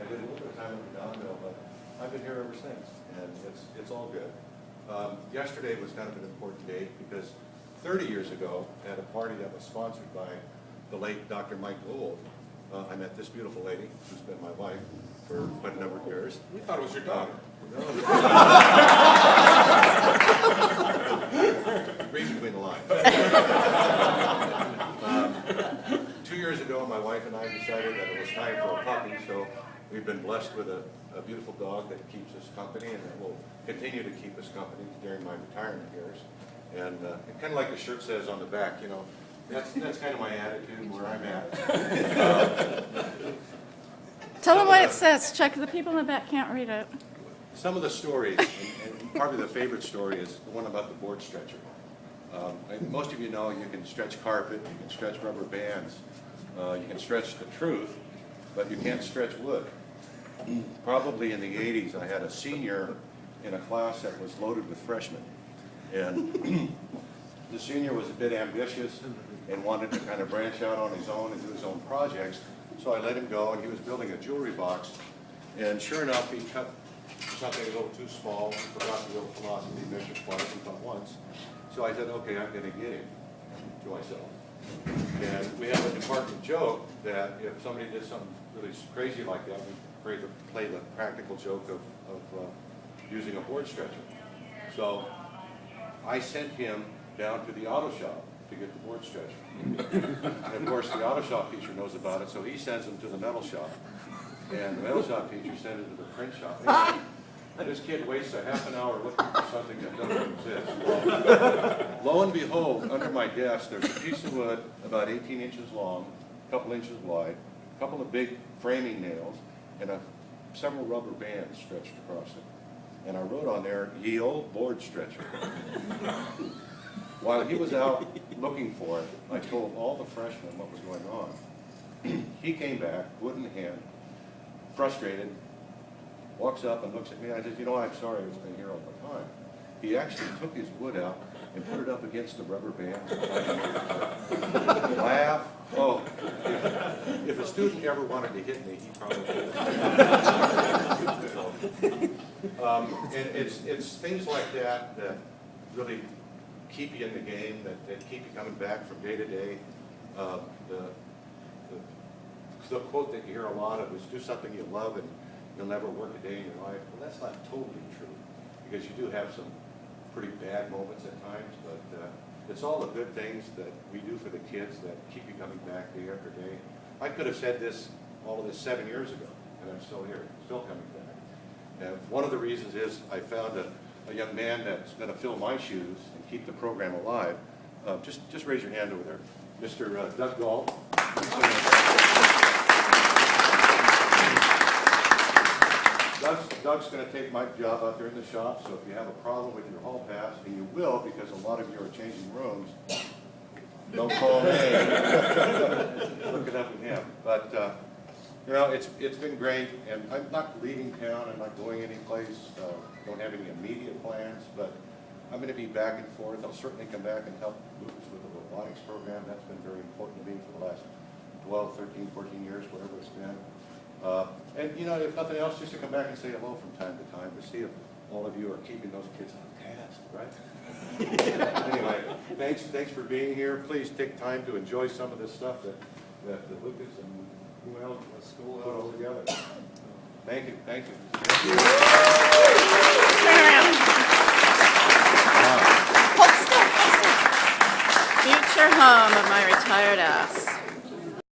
did a little bit of time with Donville, but I've been here ever since, and it's all good. Yesterday was kind of an important day because 30 years ago, at a party that was sponsored by the late Dr. Mike Lowell, I met this beautiful lady who's been my wife for quite a number of years. We thought it was your daughter. Read between the lines. 2 years ago, my wife and I decided that it was time for a puppy, so we've been blessed with a beautiful dog that keeps us company and that will continue to keep us company during my retirement years. And kind of like the shirt says on the back, you know, that's kind of my attitude where I'm at. Tell them what it says. Chuck, the people in the back can't read it. Some of the stories, and probably the favorite story is the one about the board stretcher. Most of you know you can stretch carpet, you can stretch rubber bands, you can stretch the truth, but you can't stretch wood. Probably in the 80s, I had a senior in a class that was loaded with freshmen. And the senior was a bit ambitious and wanted to kind of branch out on his own and do his own projects. So I let him go, and he was building a jewelry box. And sure enough, he cut something a little too small, forgot the little philosophy, measure twice and cut once. So I said, okay, I'm going to get him to myself. And we have a department joke that if somebody did something really crazy like that, we play the practical joke of using a board stretcher. So I sent him down to the auto shop to get the board stretcher. And of course, the auto shop teacher knows about it, so he sends him to the metal shop. And the metal shop teacher sent him to the print shop. And this kid wastes a half an hour looking for something that doesn't exist. Lo and behold, under my desk, there's a piece of wood about 18 inches long, a couple inches wide, a couple of big framing nails, and several rubber bands stretched across it. And I wrote on there, "Ye old board stretcher." While he was out looking for it, I told all the freshmen what was going on. He came back, wood in hand, frustrated, walks up and looks at me. I said, "You know, I'm sorry, it's been here all the time." He actually took his wood out and put it up against the rubber bands. Laugh. Oh, if a student ever wanted to hit me, he probably did. And it's things like that that really keep you in the game, that keep you coming back from day to day. The quote that you hear a lot of is, "Do something you love and you'll never work a day in your life." Well, that's not totally true, because you do have some pretty bad moments at times, but it's all the good things that we do for the kids that keep you coming back day after day. I could have said all of this 7 years ago, and I'm still here, still coming back. And one of the reasons is I found a young man that's going to fill my shoes and keep the program alive. Just raise your hand over there. Mr. Doug Gall. Doug's going to take my job out there in the shop, so if you have a problem with your hall pass, and you will because a lot of you are changing rooms, don't call me. Look it up with him. But, you know, it's been great, and I'm not leaving town. I'm not going anyplace. Don't have any immediate plans, but I'm going to be back and forth. I'll certainly come back and help Lucas with the robotics program. That's been very important to me for the last 12, 13, 14 years, whatever it's been. And, you know, if nothing else, just to come back and say hello from time to time to see if all of you are keeping those kids on task, right? Anyway, thanks for being here. Please take time to enjoy some of this stuff that Lucas and who else put all together. Thank you. Turn around. Hold still. Future home of my retired ass.